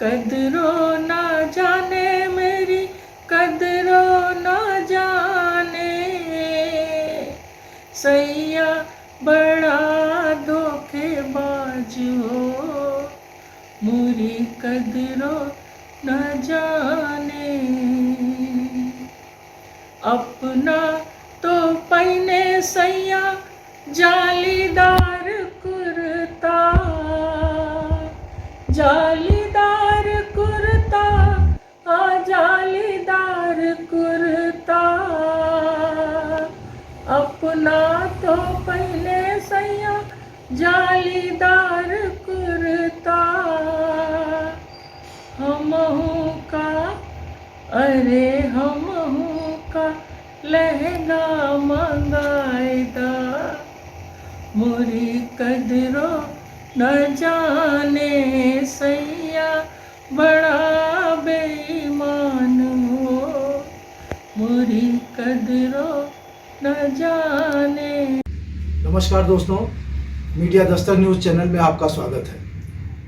कदरों ना जाने मेरी कदरों ना जाने सैया बड़ा धोखेबाज हो मुरी कदरों न जाने अपना तो पहने सैया जालीदार कुर्ता जालीदार कुर्ता जालीदार कुर्ता अपना तो पहले सैया जालीदार कुर्ता हमहू का अरे हमहू का लहंगा मंगाएदा मुरी कदरों न जाने सैया बड़ा बेईमान हो मुरी कदरों न जाने। नमस्कार दोस्तों, मीडिया दस्तक न्यूज़ चैनल में आपका स्वागत है।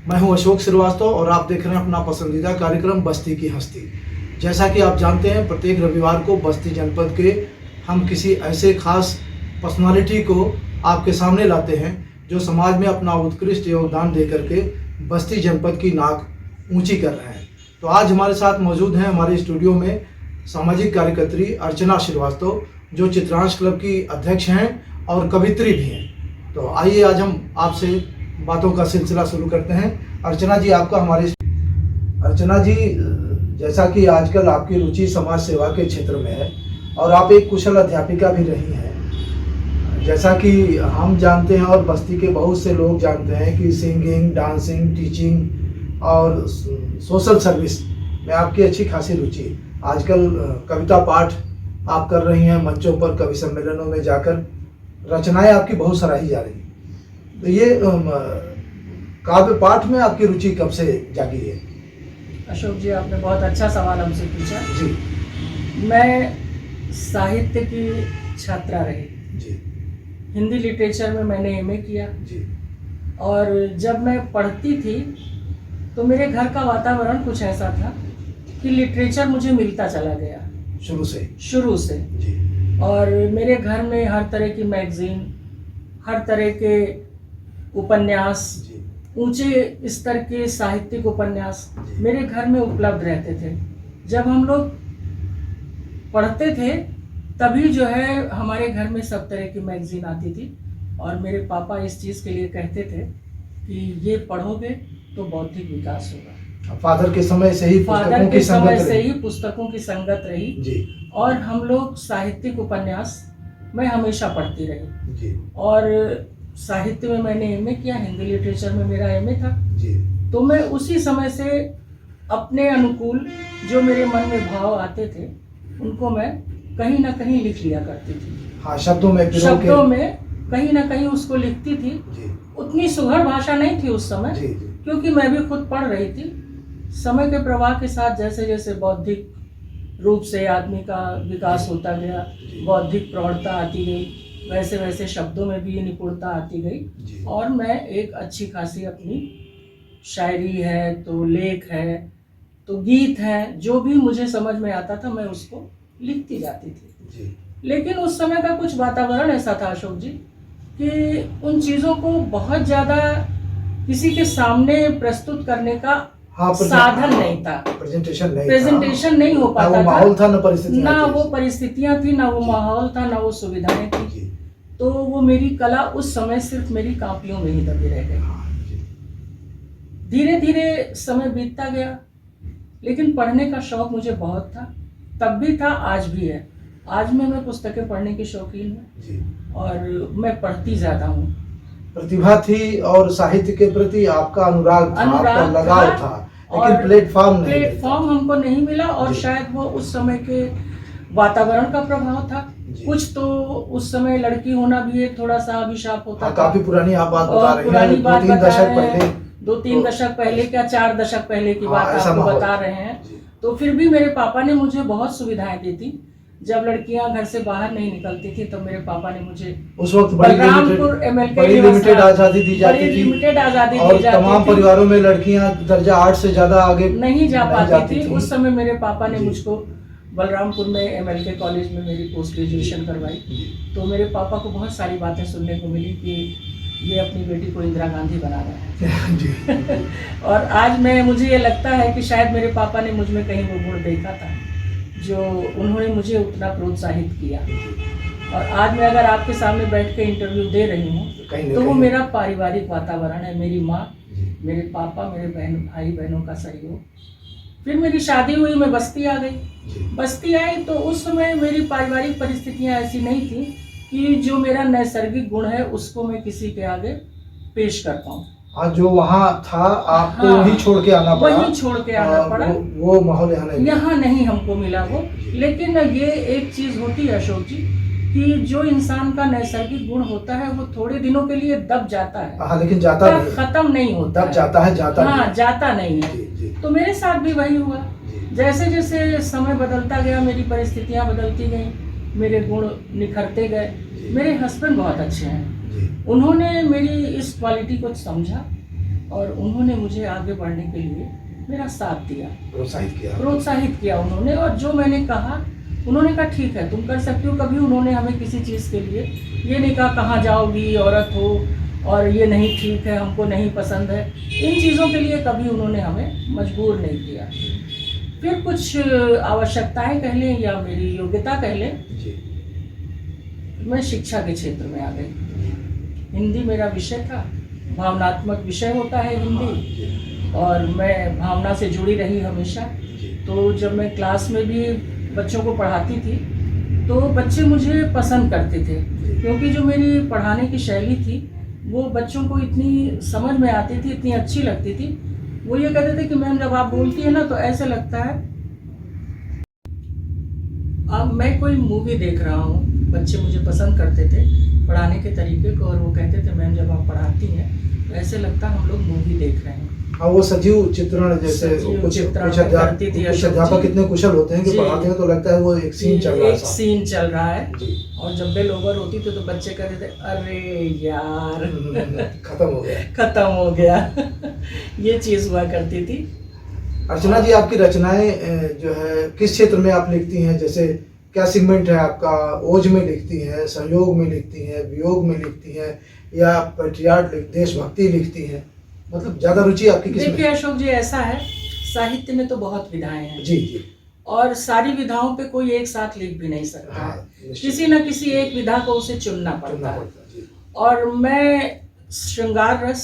मैं हूं अशोक श्रीवास्तव और आप देख रहे हैं अपना पसंदीदा कार्यक्रम बस्ती की हस्ती। जैसा कि आप जानते हैं, प्रत्येक रविवार को बस्ती जनपद के हम किसी ऐसे खास पर्सनालिटी को आपके सामने लाते हैं जो समाज में अपना उत्कृष्ट योगदान दे करके बस्ती जनपद की नाक ऊंची कर रहे हैं। तो आज हमारे साथ मौजूद हैं हमारे स्टूडियो में सामाजिक कार्यकर्त्री अर्चना श्रीवास्तव, जो चित्रांश क्लब की अध्यक्ष हैं और कवित्री भी हैं। तो आइए आज हम आपसे बातों का सिलसिला शुरू करते हैं। अर्चना जी, आपका हमारे अर्चना जी, जैसा कि आजकल आपकी रुचि समाज सेवा के क्षेत्र में है और आप एक कुशल अध्यापिका भी रही हैं, जैसा कि हम जानते हैं और बस्ती के बहुत से लोग जानते हैं कि सिंगिंग, डांसिंग, टीचिंग और सोशल सर्विस में आपकी अच्छी खासी रुचि है। आजकल कविता पाठ आप कर रही हैं, मंचों पर कवि सम्मेलनों में जाकर रचनाएं आपकी बहुत सराही जा रही हैं। तो ये काव्य पाठ में आपकी रुचि कब से जागी है? अशोक जी, आपने बहुत अच्छा सवाल हमसे पूछा जी। मैं साहित्य की छात्रा रही जी। हिंदी लिटरेचर में मैंने एमए किया जी। और जब मैं पढ़ती थी तो मेरे घर का वातावरण कुछ ऐसा था कि लिटरेचर मुझे मिलता चला गया शुरू से जी। और मेरे घर में हर तरह की मैगजीन, हर तरह के उपन्यास, ऊंचे स्तर के साहित्यिक उपन्यास मेरे घर में उपलब्ध रहते थे। जब हम लोग पढ़ते थे तभी जो है हमारे घर में सब तरह की मैगजीन आती थी और मेरे पापा इस चीज़ के लिए कहते थे कि ये पढ़ोगे तो बौद्धिक विकास होगा। फादर के समय से ही पुस्तकों की संगत रही जी। और हम लोग साहित्यिक उपन्यास मैं हमेशा पढ़ती रही जी। और साहित्य में मैंने एमए किया, हिंदी लिटरेचर में मेरा एमए था जी। तो मैं उसी समय से अपने अनुकूल जो मेरे मन में भाव आते थे उनको मैं कहीं ना कहीं लिख लिया करती थी। हाँ, शब्दों में कहीं ना कहीं उसको लिखती थी जी। उतनी सुघड़ भाषा नहीं थी उस समय जी। क्योंकि मैं भी खुद पढ़ रही थी। समय के प्रवाह के साथ जैसे जैसे बौद्धिक रूप से आदमी का विकास होता गया, बौद्धिक प्रौढ़ता आती गई, वैसे वैसे शब्दों में भी निपुणता आती गई और मैं एक अच्छी खासी अपनी शायरी है तो लेख है तो गीत है, जो भी मुझे समझ में आता था मैं उसको लिखती जाती थी जी। लेकिन उस समय का कुछ वातावरण ऐसा था अशोक जी कि उन चीज़ों को बहुत ज़्यादा किसी के सामने प्रस्तुत करने का साधन नहीं था, प्रेजेंटेशन नहीं हो पाता था, माहौल था, ना वो परिस्थितियां थी, ना वो माहौल था, ना वो सुविधाएं थी। तो वो मेरी कला उस समय सिर्फ मेरी कापियों में ही दबी रह गई। धीरे धीरे समय बीतता गया लेकिन पढ़ने का शौक मुझे बहुत था, तब भी था, आज भी है। आज मैं पुस्तकें पढ़ने की शौकीन हूँ और मैं पढ़ती ज्यादा हूँ। प्रतिभा थी और साहित्य के प्रति आपका अनुराग था, आपका लगाव था, लेकिन प्लेटफॉर्म हमको नहीं मिला और शायद वो उस समय के वातावरण का प्रभाव था जी। कुछ तो उस समय लड़की होना भी एक थोड़ा सा अभिशाप होता था। काफी पुरानी आप बात बता और रहे पुरानी हैं, बात 2-3 बता दशक रहे हैं, पहले। 2-3 तो- दशक पहले क्या 4 दशक पहले की बात ऐसा आपको माहौल। बता रहे हैं। जी। तो फिर भी मेरे पापा ने मुझे बहुत सुविधाएं दी थी। जब लड़कियां घर से बाहर नहीं निकलती थी तो मेरे पापा ने मुझे उस वक्त बलरामपुर MLK बड़ी लिमिटेड आजादी दी जाती बड़ी थी, लिमिटेड आजादी और दी जाती तमाम थी। परिवारों में लड़कियां दर्जा 8 से ज्यादा आगे नहीं जा पाती जाती थी। उस समय मेरे पापा ने जी। मुझको बलरामपुर में MLK कॉलेज में मेरी पोस्ट ग्रेजुएशन करवाई। जी। तो मेरे पापा को बहुत सारी बातें सुनने को मिली कि ये अपनी बेटी को इंदिरा गांधी बना रहा है। जी। और आज मुझे ये लगता है कि शायद मेरे पापा ने मुझ में कहीं वो गुण देखा था जो उन्होंने मुझे उतना प्रोत्साहित किया। और आज मैं अगर आपके सामने बैठ के इंटरव्यू दे रही हूँ तो वो मेरा पारिवारिक वातावरण है। मेरी माँ, मेरे पापा, मेरे भाई बहनों का सहयोग। फिर मेरी शादी हुई, मैं बस्ती आ गई। बस्ती आई तो उस समय मेरी पारिवारिक परिस्थितियाँ ऐसी नहीं थी कि जो मेरा नैसर्गिक गुण है उसको मैं किसी के आगे पेश कर पाऊँ। आज जो वहाँ था आपको हाँ, वहीं छोड़ के आना पड़ा। वहीं छोड़ के आना पड़ा। वो माहौल यहाँ नहीं हमको मिला वो। लेकिन ये एक चीज होती है अशोक जी कि जो इंसान का नैसर्गिक गुण होता है वो थोड़े दिनों के लिए दब जाता है। हाँ, लेकिन जाता पर नहीं, खत्म नहीं होता दब जाता है, जाता हाँ नहीं। जाता नहीं है। जी, जी। तो मेरे साथ भी वही हुआ। जैसे जैसे समय बदलता गया, मेरी परिस्थितियां बदलती गई, मेरे गुण निखरते गए। मेरे हस्बैंड बहुत अच्छे हैं। उन्होंने मेरी इस क्वालिटी को समझा और उन्होंने मुझे आगे बढ़ने के लिए मेरा साथ दिया, प्रोत्साहित किया उन्होंने। और जो मैंने कहा उन्होंने कहा ठीक है तुम कर सकती हो। कभी उन्होंने हमें किसी चीज़ के लिए ये नहीं कहा कहाँ जाओगी, औरत हो और ये नहीं ठीक है, हमको नहीं पसंद है। इन चीज़ों के लिए कभी उन्होंने हमें मजबूर नहीं किया। फिर कुछ आवश्यकताएं कह लें या मेरी योग्यता कह लें, मैं शिक्षा के क्षेत्र में आ गई। हिंदी मेरा विषय था, भावनात्मक विषय होता है हिंदी, और मैं भावना से जुड़ी रही हमेशा। तो जब मैं क्लास में भी बच्चों को पढ़ाती थी तो बच्चे मुझे पसंद करते थे, क्योंकि जो मेरी पढ़ाने की शैली थी वो बच्चों को इतनी समझ में आती थी, इतनी अच्छी लगती थी। वो ये कहते थे कि मैम जब आप बोलती है ना तो ऐसे लगता है अब मैं कोई मूवी देख रहा हूँ। बच्चे मुझे पसंद करते थे पढ़ाने के तरीके को, और वो कहते थे मैम जब आप पढ़ाती हैं तो ऐसे लगता है हम लोग मूवी देख रहे हैं। हाँ, वो सजीव चित्रण जैसे कुछ अध्यापक इतने कुशल होते हैं कि पढ़ाते हैं तो लगता है वो एक सीन चल रहा है। और जब बेल ओवर होती थी तो बच्चे कहते थे अरे यार खत्म हो गया। ये चीज हुआ करती थी। अर्चना जी, आपकी रचनाएं जो है किस क्षेत्र में आप लिखती हैं? जैसे क्या सेगमेंट है आपका? ओज में लिखती हैं, संयोग में लिखती हैं, वियोग में लिखती हैं, या पैट्रियार्ट देशभक्ति लिखती हैं? मतलब ज्यादा रुचि आपकी किस में? देखिए अशोक जी, ऐसा है साहित्य में तो बहुत विधाएं हैं जी जी, और सारी विधाओं पे कोई एक साथ लिख भी नहीं सकता। हाँ, किसी न किसी एक विधा को उसे चुनना पड़ता है। और मैं श्रृंगार रस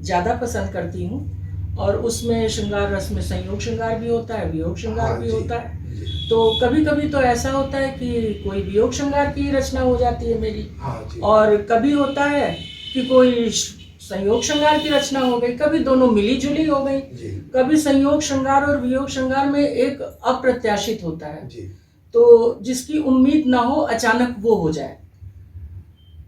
ज़्यादा पसंद करती हूँ, और उसमें श्रृंगार रस में संयोग श्रृंगार भी होता है, वियोग श्रृंगार भी होता है। तो कभी कभी तो ऐसा होता है कि कोई वियोग श्रृंगार की रचना हो जाती है मेरी, और कभी होता है कि कोई संयोग श्रृंगार की रचना हो गई, कभी दोनों मिली जुली हो गई। कभी संयोग श्रृंगार और वियोग श्रृंगार में एक अप्रत्याशित होता है, तो जिसकी उम्मीद ना हो अचानक वो हो जाए।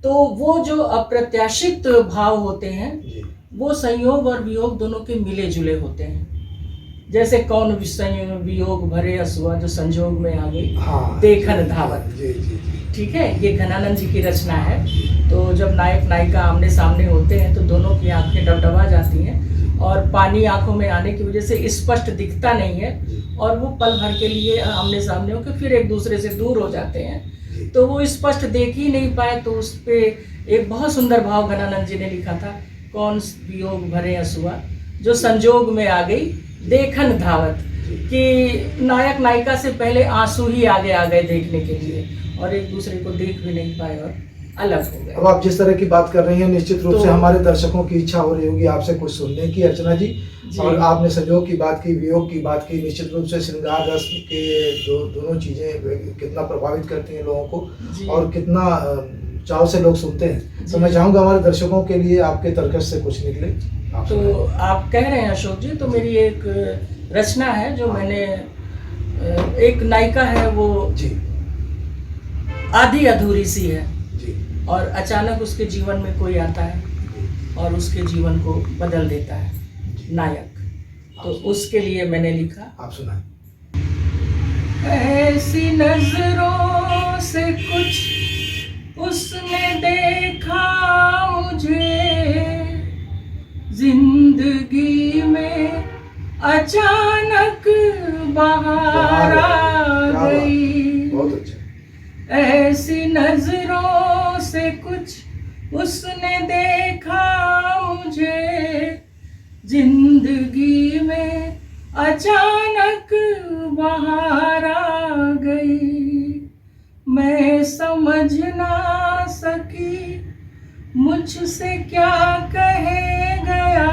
तो वो जो अप्रत्याशित भाव होते हैं वो संयोग और वियोग दोनों के मिले जुले होते हैं। जैसे कौन वियोग भरे असुआ जो संजोग में आ गई, देखन धावत। ठीक है, ये घनानंद जी की रचना है। तो जब नायक नायिका आमने सामने होते हैं तो दोनों की आंखें डबडबा जाती हैं और पानी आंखों में आने की वजह से स्पष्ट दिखता नहीं है, और वो पल भर के लिए आमने सामने होकर फिर एक दूसरे से दूर हो जाते हैं। तो वो स्पष्ट देख ही नहीं पाए, तो उस पे एक बहुत सुंदर भाव घनानंद जी ने लिखा था, कौन वियोग भरे असुआ जो संजोग में आ गई देखन धावत, कि नायक नायिका से पहले आंसू ही आगे आ गए देखने के लिए, और एक दूसरे को देख भी नहीं पाए और अलग हो गए। अब आप जिस तरह की बात कर रही हैं, निश्चित रूप से हमारे दर्शकों की इच्छा हो रही होगी आपसे कुछ सुनने की, अर्चना जी। और आपने संयोग की बात की, वियोग की बात की, निश्चित रूप से श्रृंगार रस के दोनों चीजें कितना प्रभावित करती हैं लोगों को, और कितना चाव से लोग सुनते हैं। तो मैं चाहूँगा हमारे दर्शकों के लिए आपके तर्कश से कुछ निकले। तो आप कह रहे हैं अशोक जी, तो मेरी एक रचना है जो मैंने, एक नायिका है वो जी, आधी अधूरी सी है जी और अचानक उसके जीवन में कोई आता है और उसके जीवन को बदल देता है, नायक। तो उसके लिए मैंने लिखा, आप सुनाएं। ऐसी नजरों से कुछ उसने देखा मुझे, जिंदगी में अचानक बाहर आ क्या बात, गई। बहुत अच्छा। ऐसी नजरों से कुछ उसने देखा मुझे, जिंदगी में अचानक बाहर आ गई। मैं समझ ना सकी मुझसे क्या कह गया,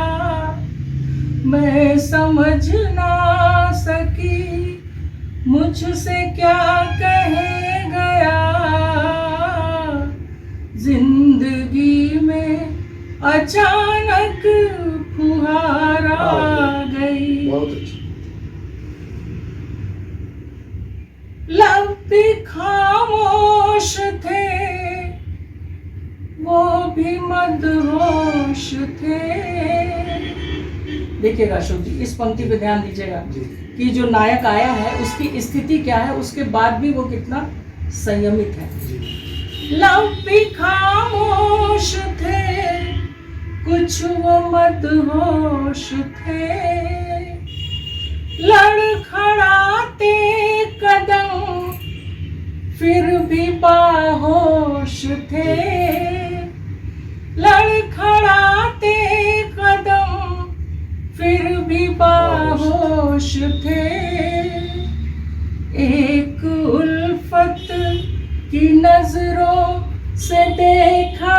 मैं समझ ना सकी मुझसे क्या कह गया। जिंदगी में अचानक फुहार आ गई। बहुत अच्छा। लब भी खामोश थे, वो भी मदहोश थे। देखिएगा अशोक जी, इस पंक्ति पे ध्यान दीजिएगा कि जो नायक आया है उसकी स्थिति क्या है, उसके बाद भी वो कितना संयमित है। लब भी खामोश थे, कुछ वो मदहोश थे। लड़खड़ाते कदम फिर भी बाहोश थे। लड़खड़ाते कदम फिर भी बाहोश थे। एक उल्फत की नजरों से देखा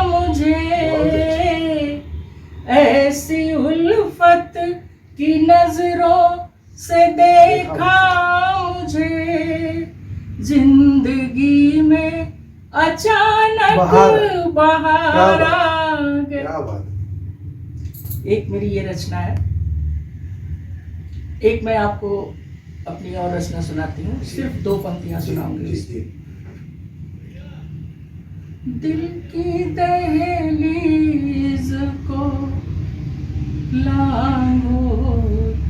मुझे, ऐसी उल्फत की नजरों से देखा मुझे, जिंदगी में अचानक बाहर आ गए। क्या बात। एक मेरी ये रचना है, एक मैं आपको अपनी और रचना सुनाती हूँ, सिर्फ 2 पंक्तियां सुनाऊंगी उसकी। दिल की दहलीज को लांघो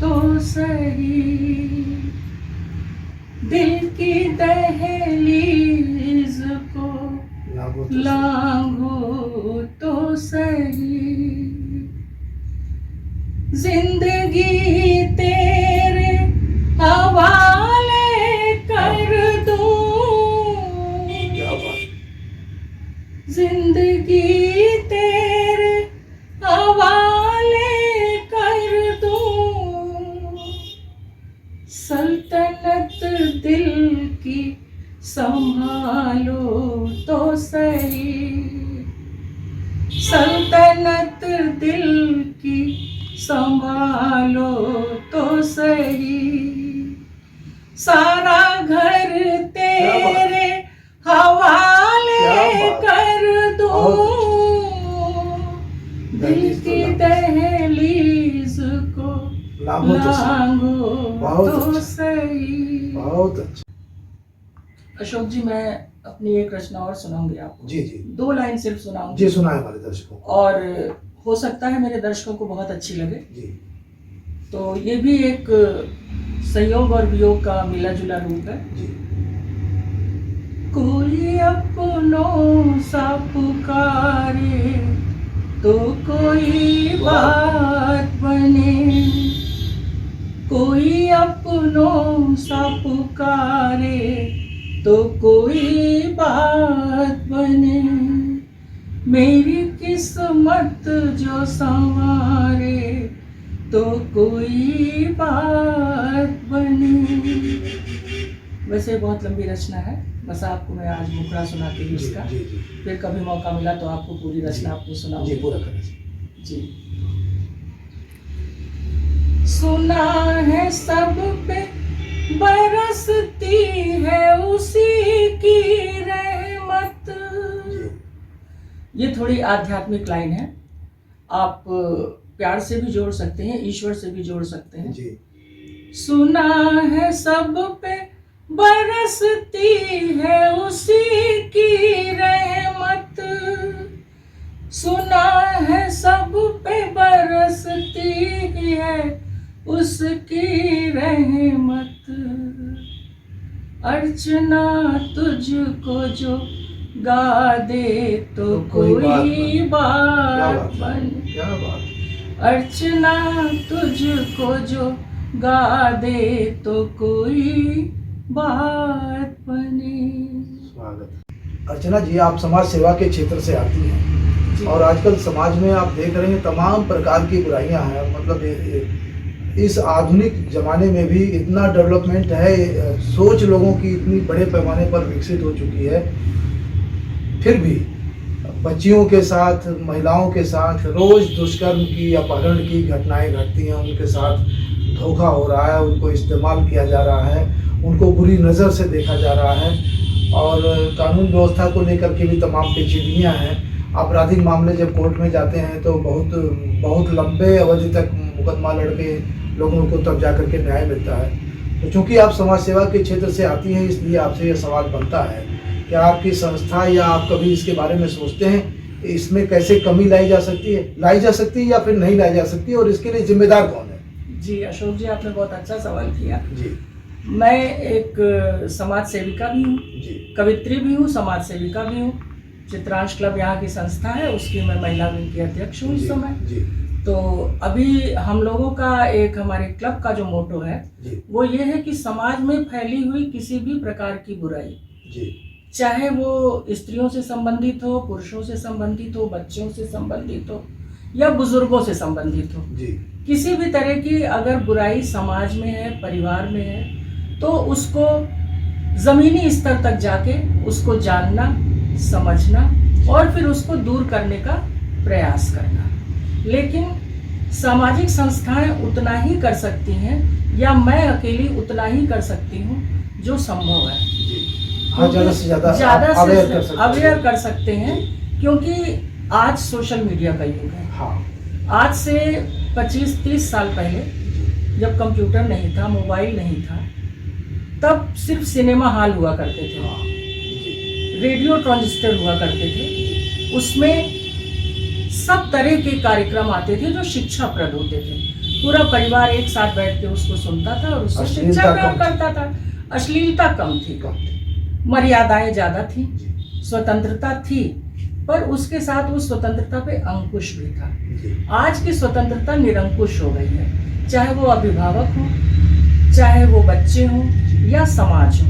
तो सही, दिल की दहलीज को लांघो तो सही। जिंदगी तेरे हवाले कर दूं, जिंदगी तेरे हवाले कर दूं। सल्तनत दिल की संभालो तो सही, सल्तनत दिल की संभालो तो सही। सारा घर तेरे हवाले कर दूं, दिल की दहलीज को लांघो तो सही। बहुत अच्छा। अशोक जी, मैं अपनी एक रचना और सुनाऊंगी आपको। जी जी 2 लाइन सिर्फ सुनाऊंगी। जी, सुनाए हमारे दर्शकों को। और हो सकता है मेरे दर्शकों को बहुत अच्छी लगे। जी। तो ये भी एक संयोग और वियोग का मिला जुला रूप है। जी। कोई अपनों सा पुकारे तो कोई बात बने, कोई अपनों सा पुकारे तो कोई बात बने। मेरी किस्मत जो संवारे तो कोई बात बने। वैसे बहुत लंबी रचना है, बस आपको मैं आज मुखड़ा सुनाती हूँ इसका। जी जी फिर कभी मौका मिला तो आपको पूरी रचना आपको सुनाऊंगी। जी, पूरा करें जी। सुना है सब पे बरसती है उसी की रहमत। ये थोड़ी आध्यात्मिक लाइन है, आप प्यार से भी जोड़ सकते हैं, ईश्वर से भी जोड़ सकते हैं। जी। सुना है सब पे बरसती है उसी की रहमत, सुना है सब पे बरसती है उसकी रहमत। अर्चना तुझको जो गा दे तो कोई बात बने, क्या बात। अर्चना तुझको जो गा दे तो कोई बात बने। स्वागत। अर्चना जी, आप समाज सेवा के क्षेत्र से आती हैं और आजकल समाज में आप देख रहे हैं तमाम प्रकार की बुराइयां हैं। मतलब इस आधुनिक ज़माने में भी इतना डेवलपमेंट है, सोच लोगों की इतनी बड़े पैमाने पर विकसित हो चुकी है, फिर भी बच्चियों के साथ, महिलाओं के साथ रोज़ दुष्कर्म की, अपहरण की घटनाएं घटती हैं। उनके साथ धोखा हो रहा है, उनको इस्तेमाल किया जा रहा है, उनको बुरी नज़र से देखा जा रहा है और कानून व्यवस्था को लेकर के भी तमाम पेचीदगियाँ हैं। आपराधिक मामले जब कोर्ट में जाते हैं तो बहुत लंबे अवधि तक मुकदमा लड़के लोगों को तब जा कर के न्याय मिलता है। तो चूँकि आप समाज सेवा के क्षेत्र से आती हैं, इसलिए आपसे यह सवाल बनता है कि आपकी संस्था या आप कभी इसके बारे में सोचते हैं इसमें कैसे कमी लाई जा सकती है या फिर नहीं लाई जा सकती, और इसके लिए जिम्मेदार कौन है? जी अशोक जी, आपने बहुत अच्छा सवाल किया जी। मैं एक समाज सेविका भी हूँ, कवित्री भी हूँ, समाज सेविका भी हूँ। चित्रांश क्लब यहाँ की संस्था है, उसकी मैं महिला विंग की अध्यक्ष हूँ इस समय। तो अभी हम लोगों का एक हमारे क्लब का जो मोटो है वो ये है कि समाज में फैली हुई किसी भी प्रकार की बुराई, चाहे वो स्त्रियों से संबंधित हो, पुरुषों से संबंधित हो, बच्चों से संबंधित हो या बुजुर्गों से संबंधित हो, किसी भी तरह की अगर बुराई समाज में है, परिवार में है, तो उसको जमीनी स्तर तक जाके उसको जानना, समझना और फिर उसको दूर करने का प्रयास करना। लेकिन सामाजिक संस्थाएं उतना ही कर सकती हैं या मैं अकेली उतना ही कर सकती हूँ जो संभव है। ज़्यादा से ज़्यादा अवेयर कर सकते हैं, क्योंकि आज सोशल मीडिया का युग है। आज से 25-30 साल पहले जब कंप्यूटर नहीं था, मोबाइल नहीं था, तब सिर्फ सिनेमा हॉल हुआ करते थे, रेडियो ट्रांजिस्टर हुआ करते थे, उसमें सब तरह के कार्यक्रम आते थे जो शिक्षाप्रद होते थे। पूरा परिवार एक साथ बैठ के उसको सुनता था और उससे शिक्षा प्राप्त करता था। अश्लीलता कम थी, मर्यादाएं ज्यादा थी, स्वतंत्रता थी, पर उसके साथ उस स्वतंत्रता पे अंकुश भी था। आज की स्वतंत्रता निरंकुश हो गई है, चाहे वो अभिभावक हो, चाहे वो बच्चे हों या समाज हो।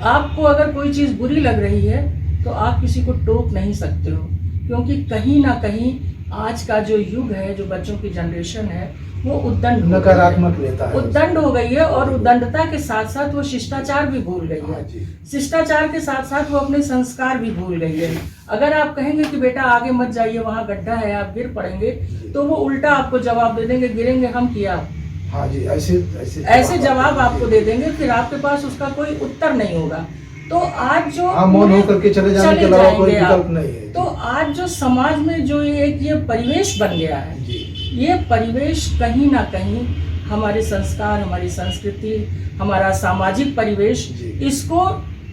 आपको अगर कोई चीज बुरी लग रही है तो आप किसी को टोक नहीं सकते हो, क्योंकि कहीं ना कहीं आज का जो युग है, जो बच्चों की जनरेशन है, वो उद्दंड नकारात्मक लेता है, उद्दंड हो गई है और उद्दंडता के साथ साथ वो शिष्टाचार भी भूल गई है। शिष्टाचार के साथ साथ वो अपने संस्कार भी भूल गई है। अगर आप कहेंगे कि बेटा आगे मत जाइए, वहाँ गड्ढा है, आप गिर पड़ेंगे, तो वो उल्टा आपको जवाब दे देंगे, गिरेंगे हम किया। हाँ जी, ऐसे जवाब आपको दे देंगे, फिर आपके पास उसका कोई उत्तर नहीं होगा। तो आज जो मौन होकर के चले जाने के अलावा कोई विकल्प नहीं है। तो आज जो समाज में जो ये परिवेश बन गया है, ये परिवेश कहीं ना कहीं हमारे संस्कार, हमारी संस्कृति, हमारा सामाजिक परिवेश, इसको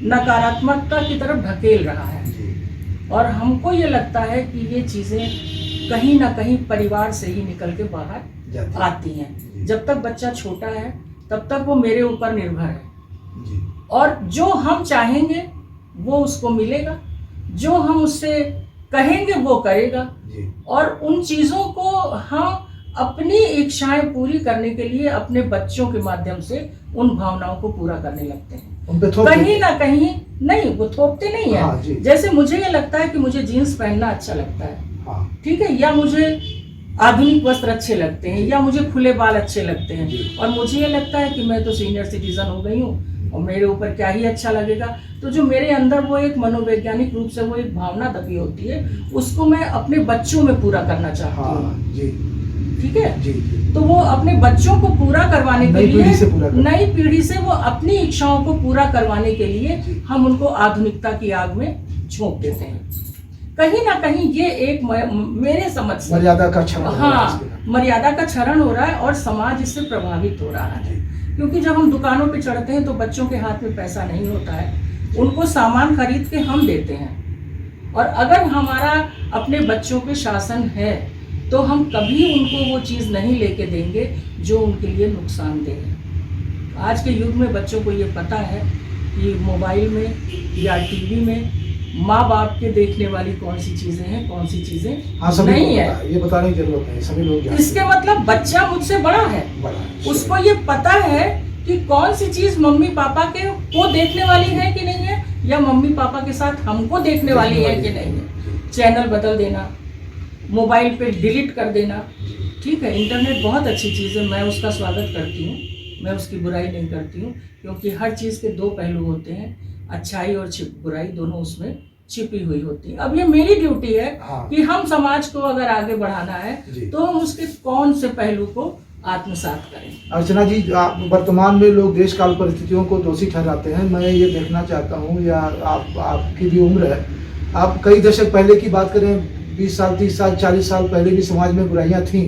नकारात्मकता की तरफ ढकेल रहा है। और हमको ये लगता है कि ये चीजें कहीं ना कहीं परिवार से ही निकल के बाहर आती हैं। जब तक बच्चा छोटा है तब तक वो मेरे ऊपर निर्भर है, और जो हम चाहेंगे वो उसको मिलेगा, जो हम उससे कहेंगे वो करेगा, और उन चीज़ों को हम अपनी इच्छाएं पूरी करने के लिए अपने बच्चों के माध्यम से उन भावनाओं को पूरा करने लगते हैं। कहीं ना कहीं नहीं, वो थोपते नहीं है। जैसे मुझे ये लगता है कि मुझे जीन्स पहनना अच्छा लगता है, ठीक है, या मुझे आधुनिक वस्त्र अच्छे लगते हैं, या मुझे खुले बाल अच्छे लगते हैं, और मुझे ये लगता है कि मैं तो सीनियर सिटीजन हो गई हूँ और मेरे ऊपर क्या ही अच्छा लगेगा। तो जो मेरे अंदर वो एक मनोवैज्ञानिक रूप से वो एक भावना दबी होती है, उसको मैं अपने बच्चों में पूरा करना चाहती हूँ। ठीक है, तो वो अपने बच्चों को पूरा करवाने के लिए, नई पीढ़ी से वो अपनी इच्छाओं को पूरा करवाने के लिए हम उनको आधुनिकता की आग में झोंक देते हैं। कहीं ना कहीं ये एक मेरे समझ से मर्यादा का क्षरण, मर्यादा का क्षरण हो रहा है और समाज इससे प्रभावित हो रहा है। क्योंकि जब हम दुकानों पे चढ़ते हैं तो बच्चों के हाथ में पैसा नहीं होता है, उनको सामान खरीद के हम देते हैं। और अगर हमारा अपने बच्चों पे शासन है तो हम कभी उनको वो चीज़ नहीं लेके देंगे जो उनके लिए नुकसानदेह है। आज के युग में बच्चों को ये पता है कि मोबाइल में या टीवी में माँ बाप के देखने वाली कौन सी चीज़ें हैं, कौन सी चीज़ें नहीं है, ये बताने की जरूरत नहीं, सभी लोग जानते इसके मतलब बच्चा मुझसे बड़ा है, उसको ये पता है कि कौन सी चीज़ मम्मी पापा के को देखने वाली है कि नहीं है, या मम्मी पापा के साथ हमको देखने वाली है कि नहीं है। चैनल बदल देना, मोबाइल पे डिलीट कर देना, ठीक है, इंटरनेट बहुत अच्छी चीज़ है, मैं उसका स्वागत करती हूँ, मैं उसकी बुराई नहीं करती हूँ, क्योंकि हर चीज़ के दो पहलू होते हैं, अच्छाई और बुराई दोनों उसमें छिपी हुई होती है। अब ये मेरी ड्यूटी है कि हम समाज को अगर आगे बढ़ाना है तो हम उसके कौन से पहलू को आत्मसात करें। अर्चना जी, वर्तमान में लोग देश काल परिस्थितियों को दोषी ठहराते हैं। मैं ये देखना चाहता हूँ, या आपकी भी उम्र है, आप कई दशक पहले की बात करें, 20 साल 30 साल 40 साल पहले भी समाज में बुराइयां थीं।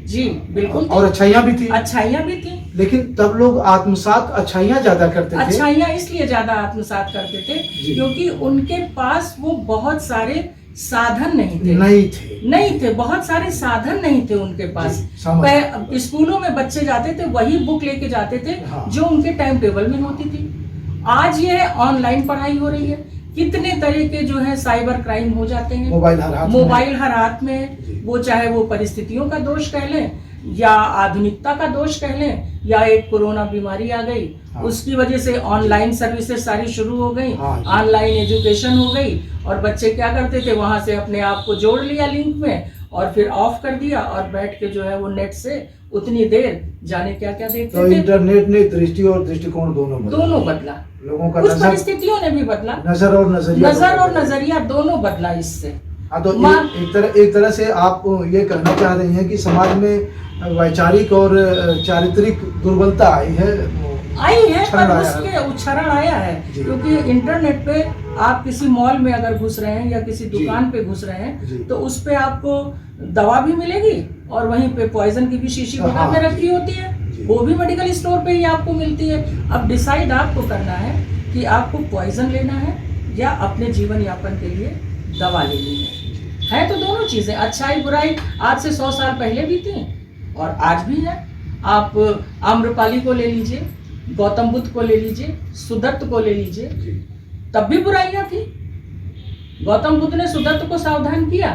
जी बिल्कुल, और अच्छाइयां भी थी, अच्छाइयां भी थी, लेकिन तब लोग आत्मसात अच्छाइयां ज्यादा करते थे। अच्छाइयां इसलिए ज्यादा आत्मसात करते थे क्योंकि उनके पास वो बहुत सारे साधन नहीं थे, बहुत सारे साधन नहीं थे उनके पास। स्कूलों में बच्चे जाते थे, वही बुक लेके जाते थे जो उनके टाइम टेबल में होती थी। आज ये ऑनलाइन पढ़ाई हो रही है, कितने तरह के जो है साइबर क्राइम हो जाते हैं, मोबाइल हर हाथ में, वो चाहे वो परिस्थितियों का दोष कह लें या आधुनिकता का दोष कह लें, या एक कोरोना बीमारी आ गई, उसकी वजह से ऑनलाइन सर्विसेज सारी शुरू हो गई, ऑनलाइन एजुकेशन हो गई, और बच्चे क्या करते थे, वहां से अपने आप को जोड़ लिया लिंक में और फिर ऑफ कर दिया और बैठ के जो है वो नेट से उतनी देर जाने क्या क्या देखते तो थे। इंटरनेट ने दृष्टि और दृष्टिकोण दोनों बदला, लोगों का कुछ परिस्थितियों ने भी बदला, नजर और नजरिया दोनों बदला इससे। तो एक तरह से आप ये कहना चाह रही हैं कि समाज में वैचारिक और चारित्रिक दुर्बलता आई है, पर उसके उच्छरण आया है, क्योंकि इंटरनेट पे आप किसी मॉल में अगर घुस रहे हैं या किसी दुकान पे घुस रहे हैं तो उस पे आपको दवा भी मिलेगी और वहीं पे पॉइजन की भी शीशी बना के रखी होती है, वो भी मेडिकल स्टोर पे ही आपको मिलती है। अब डिसाइड आपको करना है कि आपको पॉइजन लेना है या अपने जीवन यापन के लिए दवा लेनी है तो दोनों चीजें, अच्छाई बुराई आज से 100 साल पहले भी थी और आज भी है। आप आम्रपाली को ले लीजिए, गौतम बुद्ध को ले लीजिए, सुदत्त को ले लीजिए, तब भी बुराइयां थी। गौतम बुद्ध ने सुदत्त को सावधान किया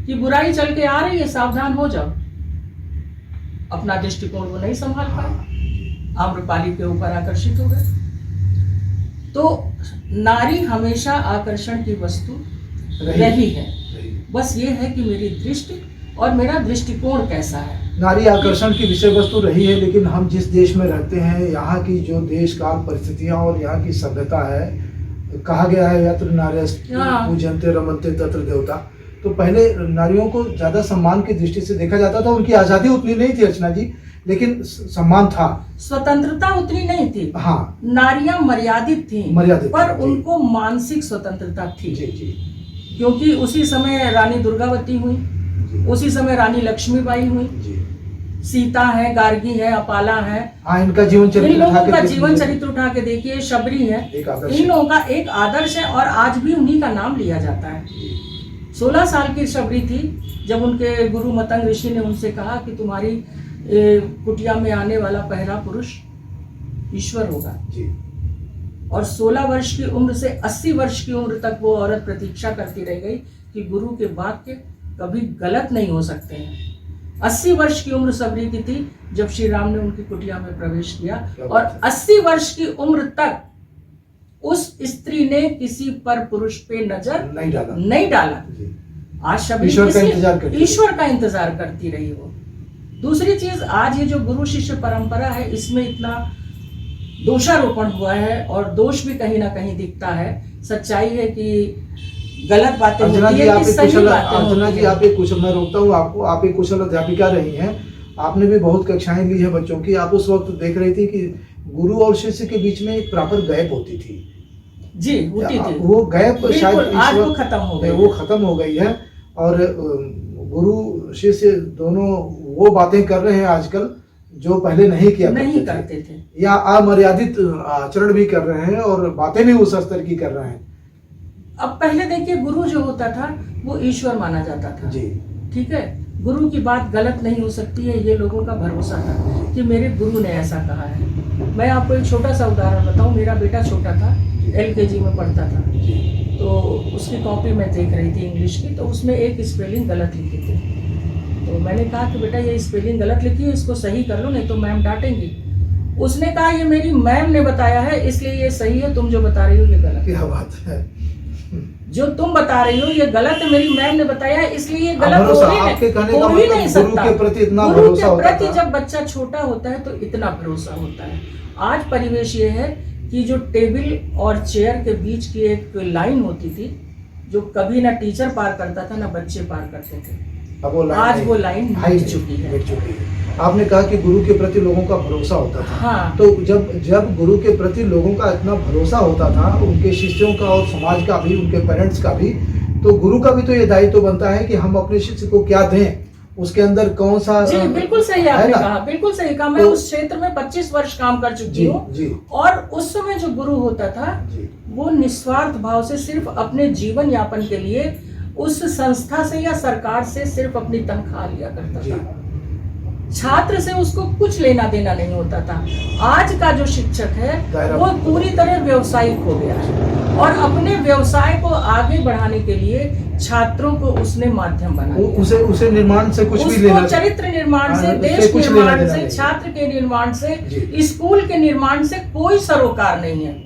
कि बुराई चल के आ रही है, सावधान हो जाओ। अपना दृष्टिकोण वो नहीं संभाल पाए, आम्रपाली के ऊपर आकर्षित हो गए। तो नारी हमेशा आकर्षण की वस्तु रही है, बस ये है कि मेरी दृष्टि और मेरा दृष्टिकोण कैसा है। नारी आकर्षण की विषय वस्तु रही है, लेकिन हम जिस देश में रहते हैं, यहाँ की जो देश काल परिस्थितियाँ और यहाँ की सभ्यता है, कहा गया है यत्र नार्यस्तु पूज्यन्ते रमन्ते तत्र देवता। तो पहले नारियों को ज्यादा सम्मान की दृष्टि से देखा जाता था। उनकी आजादी उतनी नहीं थी अर्चना जी, लेकिन सम्मान था, स्वतंत्रता उतनी नहीं थी। हाँ, नारियां मर्यादित थी, पर उनको मानसिक स्वतंत्रता थी। क्योंकि उसी समय रानी दुर्गावती हुई, उसी समय रानी लक्ष्मीबाई हुई, सीता है, गार्गी है, अपाला है, इनका जीवन चरित्र, इन लोगों का जीवन चरित्र उठा के देखिए, शबरी है, इन लोगों का एक आदर्श है और आज भी उन्हीं का नाम लिया जाता है। 16 साल की शबरी थी जब उनके गुरु मतंग ऋषि ने उनसे कहा कि तुम्हारी कुटिया में आने वाला पहला पुरुष ईश्वर होगा। और 16 वर्ष की उम्र से 80 वर्ष की उम्र तक वो औरत प्रतीक्षा करती रह गई कि गुरु के वाक्य कभी गलत नहीं हो सकते हैं। 80 वर्ष की उम्र सबरी की थी जब श्री राम ने उनकी कुटिया में प्रवेश किया, और 80 वर्ष की उम्र तक उस स्त्री ने किसी पर पुरुष पे नजर नहीं डाला। आज शबरी ईश्वर का इंतजार करती रही वो। दूसरी चीज, आज ये जो गुरु शिष्य परंपरा है, इसमें इतना दोषारोपण हुआ है और दोष भी कहीं ना कहीं दिखता है। सच्चाई है कि गलत बातें होती है कि सही बातें होती है। जी, आप एक कुशल, मैं रोकता हूँ आपको, आप एक कुशल अध्यापिका रही हैं, आपने भी बहुत कक्षाएं ली है बच्चों की। आप उस वक्त देख रही थी कि गुरु और शिष्य के बीच में एक प्रॉपर गैप होती थी। जी, होती थी। वो गैप शायद आज वो खत्म हो गई, वो खत्म हो गई है। और गुरु शिष्य दोनों वो बातें कर रहे हैं आजकल जो पहले नहीं किया नहीं करते थे, या अमर्यादित आचरण भी कर रहे हैं और बातें भी उस स्तर की कर रहे हैं। अब पहले देखिए, गुरु जो होता था वो ईश्वर माना जाता था जी। ठीक है, गुरु की बात गलत नहीं हो सकती है, ये लोगों का भरोसा था कि मेरे गुरु ने ऐसा कहा है। मैं आपको एक छोटा सा उदाहरण बताऊं, मेरा बेटा छोटा था, LKG में पढ़ता था, तो उसकी कॉपी मैं देख रही थी इंग्लिश की, तो उसमें एक स्पेलिंग गलत लिखी थी। तो मैंने कहा कि बेटा ये स्पेलिंग गलत लिखी है, इसको सही कर लो, नहीं तो मैम डांटेंगी। उसने कहा ये मेरी मैम ने बताया है इसलिए ये सही है, तुम जो बता रही हो ये गलत है। क्या बात है, जो तुम बता रही हो ये गलत है, मेरी मैम ने बताया है इसलिए ये गलत भरोसा, हो ही आपके कहने नहीं, का हो ही मतलब नहीं गुरु सकता। के प्रति इतना गुरु भरोसा के होता प्रति था। जब बच्चा छोटा होता है तो इतना भरोसा होता है। आज परिवेश ये है कि जो टेबल और चेयर के बीच की एक लाइन होती थी, जो कभी ना टीचर पार करता था ना बच्चे पार करते थे, अब वो लाइन आज वो लाइन मिट चुकी है। मिट चुकी है। आपने कहा कि गुरु के प्रति लोगों का भरोसा होता था। हाँ। तो जब गुरु के प्रति लोगों का इतना भरोसा होता था, उनके शिष्यों का और समाज का भी, उनके पेरेंट्स का भी, तो गुरु का भी तो ये दायित्व बनता है कि हम अपने शिष्य को क्या दें, उसके अंदर कौन सा। जी बिल्कुल सही आपने कहा, बिल्कुल सही कहा। मैं उस क्षेत्र में 25 वर्ष काम कर चुकी हूँ, और उस समय जो गुरु होता था वो निस्वार्थ भाव से सिर्फ अपने जीवन यापन के लिए उस संस्था से या सरकार से सिर्फ अपनी तनख्वाह लिया करता था, छात्र से उसको कुछ लेना देना नहीं होता था। आज का जो शिक्षक है वो पूरी तरह व्यवसायिक हो गया है, और अपने व्यवसाय को आगे बढ़ाने के लिए छात्रों को उसने माध्यम बनाया। उसे निर्माण से कुछ भी लेना, चरित्र निर्माण से, देश निर्माण से, छात्र के निर्माण से, स्कूल के निर्माण से कोई सरोकार नहीं है।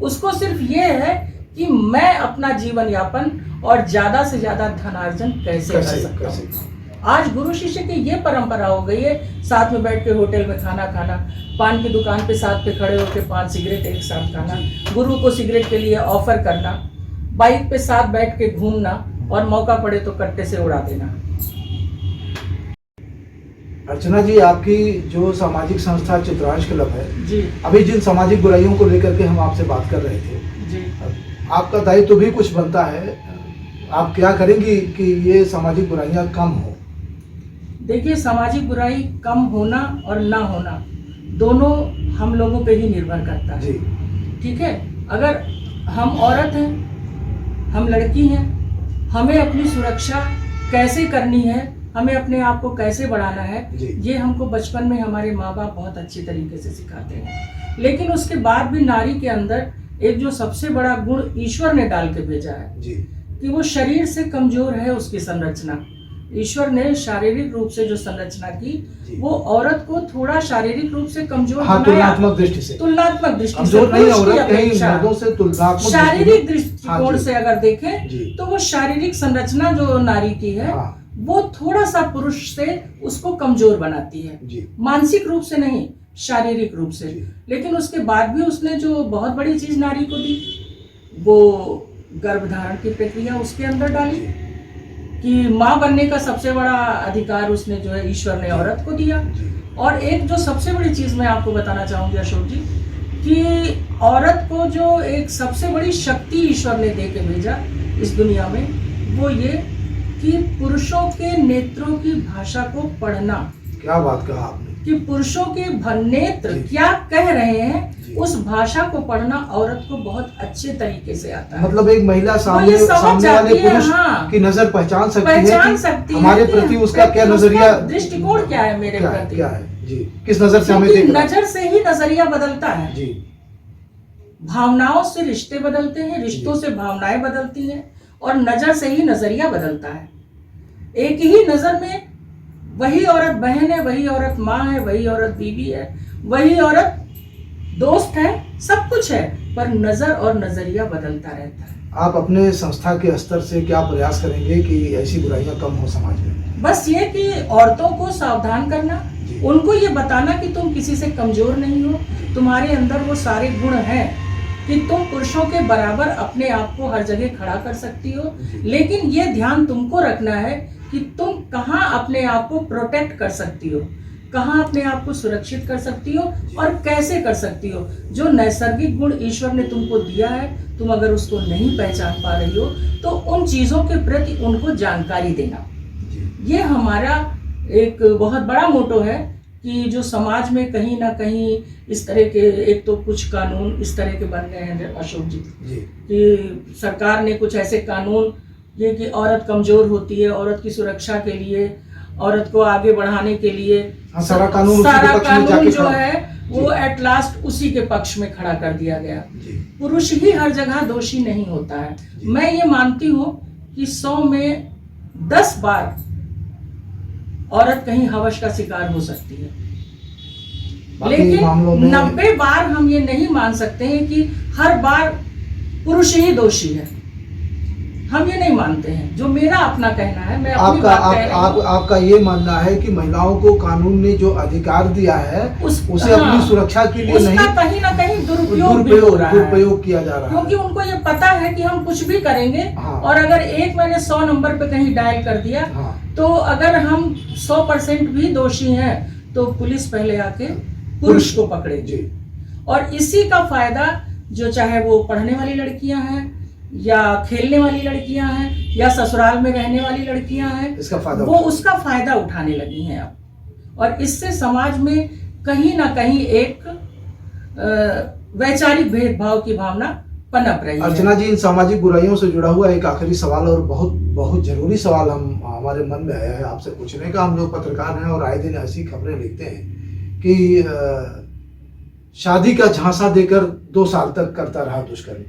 उसको सिर्फ ये है कि मैं अपना जीवन यापन और ज्यादा से ज्यादा धनार्जन कैसे कर सकता हूँ। आज गुरु शिष्य की ये परंपरा हो गई है, साथ में बैठ के होटल में खाना खाना, पान की दुकान पे साथ पे खड़े होकर 5 सिगरेट एक साथ खाना, गुरु को सिगरेट के लिए ऑफर करना, बाइक पे साथ बैठ के घूमना, और मौका पड़े तो कट्टे से उड़ा देना। अर्चना जी, आपकी जो सामाजिक संस्था चित्रांश क्लब है जी, अभी जिन सामाजिक बुराइयों को लेकर के हम आपसे बात कर रहे थे जी, आपका दायित्व भी कुछ बनता है, आप क्या करेंगी कि ये सामाजिक बुराइयां कम हो? देखिए, सामाजिक बुराई कम होना और ना होना दोनों हम लोगों पे ही निर्भर करता है। ठीक है, अगर हम औरत हैं, हम लड़की हैं, हमें अपनी सुरक्षा कैसे करनी है, हमें अपने आप को कैसे बढ़ाना है, ये हमको बचपन में हमारे माँ बाप बहुत अच्छी तरीके से सिखाते हैं। लेकिन उसके बाद भी नारी के अंदर एक जो सबसे बड़ा गुण ईश्वर ने डाल के भेजा है कि वो शरीर से कमजोर है, उसकी संरचना। ईश्वर ने शारीरिक रूप से जो संरचना की, वो औरत को थोड़ा शारीरिक रूप से कमजोर बनाया, तुलनात्मक दृष्टि से शारीरिक दृष्टिकोण से अगर देखें तो वो शारीरिक संरचना जो नारी की है वो थोड़ा सा पुरुष से उसको कमजोर बनाती है, मानसिक रूप से नहीं, शारीरिक रूप से। लेकिन उसके बाद भी उसने जो बहुत बड़ी चीज नारी को दी, वो गर्भधारण की प्रक्रिया उसके अंदर डाली, कि माँ बनने का सबसे बड़ा अधिकार उसने जो है ईश्वर ने औरत को दिया। और एक जो सबसे बड़ी चीज मैं आपको बताना चाहूंगी अशोक जी, कि औरत को जो एक सबसे बड़ी शक्ति ईश्वर ने दे के भेजा इस दुनिया में, वो ये कि पुरुषों के नेत्रों की भाषा को पढ़ना। क्या बात कहा आपने, कि पुरुषों के नेत्र क्या कह रहे हैं उस भाषा को पढ़ना औरत को बहुत अच्छे तरीके से आता है। मतलब एक महिला सामने वाले पुरुष की नजर पहचान सकती है हमारे प्रति उसका क्या नजरिया, दृष्टिकोण क्या है मेरे प्रति, क्या है जी, किस नजर से हमें देख रहा है। नजर से ही नजरिया बदलता है जी। भावनाओं से रिश्ते बदलते हैं, रिश्तों से भावनाएं बदलती हैं, और नजर से ही नजरिया बदलता है। एक ही नजर में वही औरत बहन है, वही औरत माँ है, वही औरत बीवी है, वही औरत दोस्त है, सब कुछ है, पर नजर और नजरिया बदलता रहता है। आप अपने संस्था के स्तर से क्या प्रयास करेंगे कि ऐसी बुराइयां कम हो समाज में? बस ये कि औरतों को सावधान करना, उनको ये बताना कि तुम किसी से कमजोर नहीं हो, तुम्हारे अंदर वो सारे गुण हैं कि तुम पुरुषों के बराबर अपने आप को हर जगह खड़ा कर सकती हो। लेकिन ये ध्यान तुमको रखना है कि तुम कहाँ अपने आप को प्रोटेक्ट कर सकती हो, कहाँ अपने आप को सुरक्षित कर सकती हो और कैसे कर सकती हो। जो नैसर्गिक गुण ईश्वर ने तुमको दिया है, तुम अगर उसको नहीं पहचान पा रही हो तो उन चीजों के प्रति उनको जानकारी देना। ये हमारा एक बहुत बड़ा मोटो है कि जो समाज में कहीं ना कहीं इस तरह के, एक तो कुछ कानून इस तरह के बन गए हैं अशोक जी कि सरकार ने कुछ ऐसे कानून, ये कि औरत कमज़ोर होती है, औरत की सुरक्षा के लिए, औरत को आगे बढ़ाने के लिए सारा कानून जो है वो एट लास्ट उसी के पक्ष में खड़ा कर दिया गया। पुरुष ही हर जगह दोषी नहीं होता है। मैं ये मानती हूँ कि 100 में 10 बार औरत कहीं हवस का शिकार हो सकती है, लेकिन 90 बार हम ये नहीं मान सकते हैं कि हर बार पुरुष ही दोषी है। हम ये नहीं मानते हैं। जो मेरा अपना कहना है, मैं अपनी बात कह रही हूं। आपका ये मानना है कि महिलाओं को कानून ने जो अधिकार दिया है उसे अपनी सुरक्षा के लिए नहीं, कहीं ना कहीं दुरुपयोग किया जा रहा है, क्योंकि उनको ये पता है कि हम कुछ भी करेंगे। और अगर एक मैंने 100 नंबर पे कहीं डायल कर दिया, तो अगर हम 100% भी दोषी हैं तो पुलिस पहले आके पुरुष को पकड़ेगी। और इसी का फायदा जो चाहे वो पढ़ने वाली लड़कियां हैं या खेलने वाली लड़कियां हैं या ससुराल में रहने वाली लड़कियां हैं, वो उसका फायदा उठाने लगी हैं अब। और इससे समाज में कहीं ना कहीं एक वैचारिक भेदभाव की भावना पनप रही है। अर्चना जी, इन सामाजिक बुराइयों से जुड़ा हुआ एक आखिरी सवाल, और बहुत बहुत जरूरी सवाल हमारे मन में आया है आपसे पूछने का। हम लोग पत्रकार हैं और आए दिन ऐसी खबरें लिखते हैं कि शादी का झांसा देकर 2 साल तक करता रहा दुष्कर्म।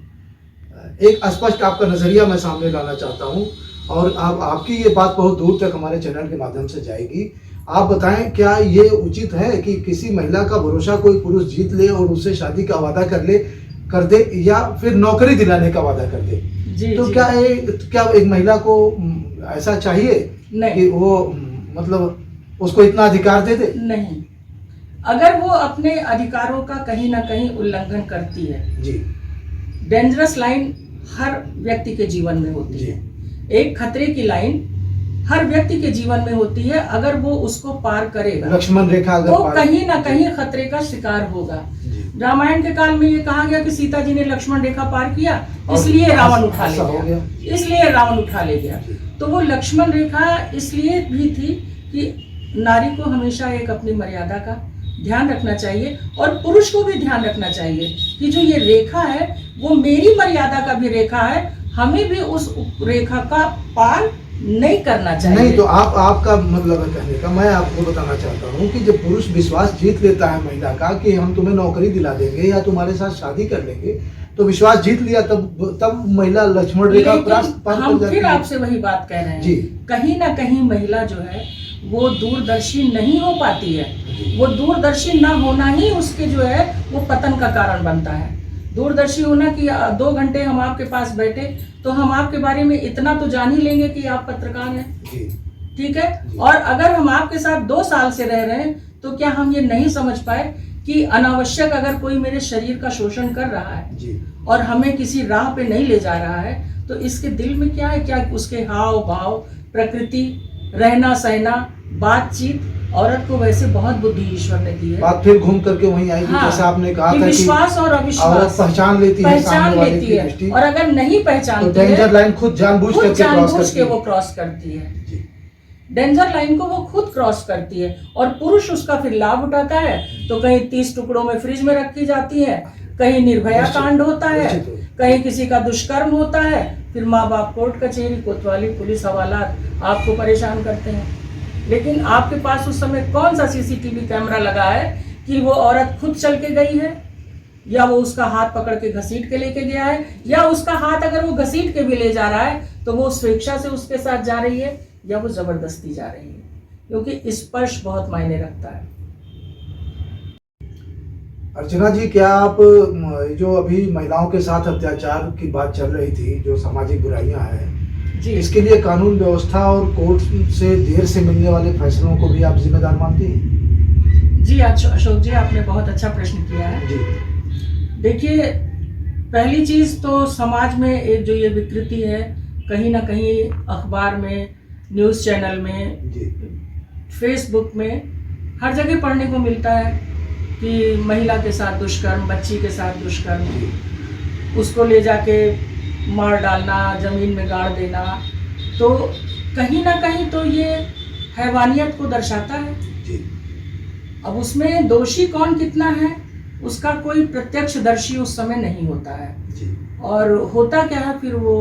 एक स्पष्ट आपका नजरिया मैं सामने लाना चाहता हूं, और आपकी ये बात बहुत दूर तक हमारे चैनल के माध्यम से जाएगी। आप बताएं, क्या ये उचित है कि किसी महिला का भरोसा कोई पुरुष जीत ले और उससे शादी का वादा कर दे या फिर नौकरी दिलाने का वादा कर दे? तो क्या एक महिला को ऐसा चाहिए कि वो मतलब उसको इतना अधिकार दे दे? नहीं, अगर वो अपने अधिकारों का कहीं ना कहीं उल्लंघन करती है जी, डेंजरस लाइन हर व्यक्ति के जीवन में होती है। एक खतरे की लाइन हर व्यक्ति के जीवन में होती है। अगर वो उसको पार करेगा, लक्ष्मण रेखा, तो कहीं ना कहीं खतरे का शिकार होगा। रामायण के काल में ये कहा गया कि सीता जी ने लक्ष्मण रेखा पार किया, इसलिए रावण उठा ले गया। तो वो लक्ष्मण रेखा इसलिए भी थी कि नारी को हमेशा एक अपनी मर्यादा का ध्यान रखना चाहिए, और पुरुष को भी ध्यान रखना चाहिए कि जो ये रेखा है वो मेरी मर्यादा का भी रेखा है, हमें भी उस रेखा का पार नहीं करना चाहिए। नहीं, तो आपका मतलब कहने का, मैं आपको बताना चाहता हूँ कि जब पुरुष विश्वास जीत लेता है महिला का कि हम तुम्हें नौकरी दिला देंगे या तुम्हारे साथ शादी कर लेंगे, तो विश्वास जीत लिया, तब महिला लक्ष्मण रेखा पार कर जाती है। फिर आपसे वही बात कह रहे हैं जी, कहीं ना कहीं महिला जो है वो दूरदर्शी नहीं हो पाती है। वो दूरदर्शी ना होना ही उसके जो है वो पतन का कारण बनता है। दूरदर्शी होना कि 2 घंटे हम आपके पास बैठे तो हम आपके बारे में इतना तो जान ही लेंगे कि आप पत्रकार हैं, ठीक है। और अगर हम आपके साथ 2 साल से रह रहे हैं तो क्या हम ये नहीं समझ पाए कि अनावश्यक अगर कोई मेरे शरीर का शोषण कर रहा है और हमें किसी राह पे नहीं ले जा रहा है, तो इसके दिल में क्या है, क्या उसके हाव भाव, प्रकृति, रहना सहना, बातचीत, औरत को वैसे बहुत बुद्धि ईश्वर ने दी है। बात फिर घूम करके वहीं आएगी, जैसा आपने कहा था विश्वास और अविश्वास पहचान लेती है, और अगर नहीं पहचानती तो डेंजर लाइन खुद जानबूझ के वो क्रॉस करती है। डेंजर लाइन को वो खुद क्रॉस करती है और पुरुष उसका फिर लाभ उठाता है। तो कहीं 30 टुकड़ों में फ्रिज में रखी जाती है, कहीं निर्भया कांड होता है, कहीं किसी का दुष्कर्म होता है, फिर माँ बाप कोर्ट कचहरी, कोतवाली, पुलिस, हवालात आपको परेशान करते हैं। लेकिन आपके पास उस समय कौन सा सीसीटीवी कैमरा लगा है कि वो औरत खुद चल के गई है, या वो उसका हाथ पकड़ के घसीट के लेके गया है, या उसका हाथ अगर वो घसीट के भी ले जा रहा है तो वो स्वेच्छा से उसके साथ जा रही है या वो जबरदस्ती जा रही है, क्योंकि स्पर्श बहुत मायने रखता है। अर्चना जी, क्या आप जो अभी महिलाओं के साथ अत्याचार की बात चल रही थी, जो सामाजिक बुराइयां हैं जी, इसके लिए कानून व्यवस्था और कोर्ट से देर से मिलने वाले फैसलों को भी आप जिम्मेदार मानती हैं? जी अशोक जी, आपने बहुत अच्छा प्रश्न किया है जी। देखिए, पहली चीज तो समाज में एक जो ये विकृति है, कहीं ना कहीं अखबार में, न्यूज़ चैनल में, फेसबुक में, हर जगह पढ़ने को मिलता है कि महिला के साथ दुष्कर्म, बच्ची के साथ दुष्कर्म, उसको ले जाके मार डालना, जमीन में गाड़ देना। तो कहीं ना कहीं तो ये हैवानियत को दर्शाता है। अब उसमें दोषी कौन कितना है उसका कोई प्रत्यक्षदर्शी उस समय नहीं होता है जी। और होता क्या है फिर वो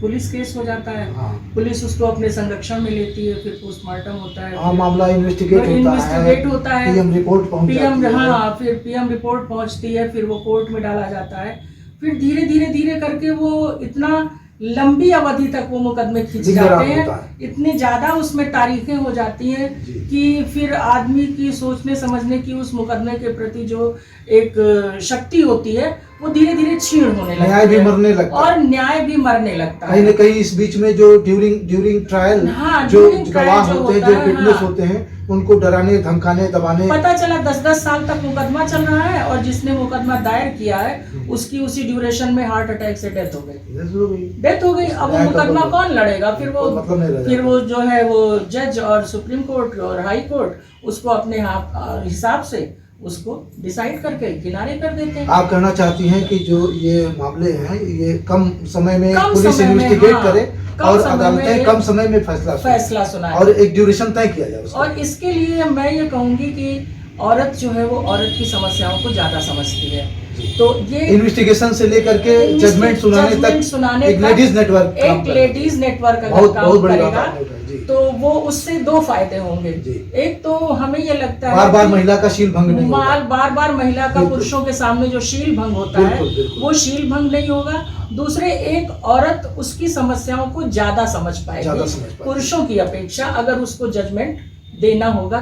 पुलिस केस हो जाता है। हाँ। पुलिस उसको अपने संरक्षण में लेती है, फिर पोस्टमार्टम होता है, हाँ, मामला इन्वेस्टिगेट होता है, पीएम रिपोर्ट पहुंच जाती है। हाँ, फिर पीएम रिपोर्ट पहुंचती है, फिर वो कोर्ट में डाला जाता है, फिर धीरे करके वो इतना लंबी अवधि तक वो मुकदमे खिंच जाते हैं, इतनी ज्यादा उसमें तारीखें हो जाती हैं कि फिर आदमी की सोचने समझने की उस मुकदमे के प्रति जो एक शक्ति होती है वो धीरे धीरे क्षीण होने लगती है, न्याय भी मरने लगता है और न्याय भी मरने लगता है कहीं न कहीं। इस बीच में जो ड्यूरिंग ट्रायल हाँ, जो during गवाह trial होते हैं, जो विटनेस होते हैं, उनको डराने धमकाने दबाने, पता चला 10-10 साल तक मुकदमा चल रहा है और जिसने मुकदमा दायर किया है उसकी उसी ड्यूरेशन में हार्ट अटैक से डेथ हो गई। अब वो मुकदमा कौन लड़ेगा? फिर वो जो है वो जज और सुप्रीम कोर्ट और हाई कोर्ट उसको अपने हिसाब से उसको डिसाइड करके किनारे कर देते हैं। आप कहना चाहती हैं कि जो ये मामले हैं ये कम समय में पुलिस इन्वेस्टिगेट करे और अदालतें कम समय में फैसला सुनाए और एक ड्यूरेशन तय किया जाए। और इसके लिए मैं ये कहूंगी कि औरत जो है वो औरत की समस्याओं को ज्यादा समझती है, तो ये इन्वेस्टिगेशन से लेकर के जजमेंट सुनाने तक एक लेडीज नेटवर्क अगर काम करेगा तो वो उससे दो फायदे होंगे। एक तो हमें ये लगता है बार महिला का शील भंग नहीं होगा, बार महिला का पुरुषों के सामने जो शील भंग होता है वो शील भंग नहीं होगा। दूसरे, एक औरत उसकी समस्याओं को ज्यादा समझ पाएगी पुरुषों की अपेक्षा, अगर उसको जजमेंट देना होगा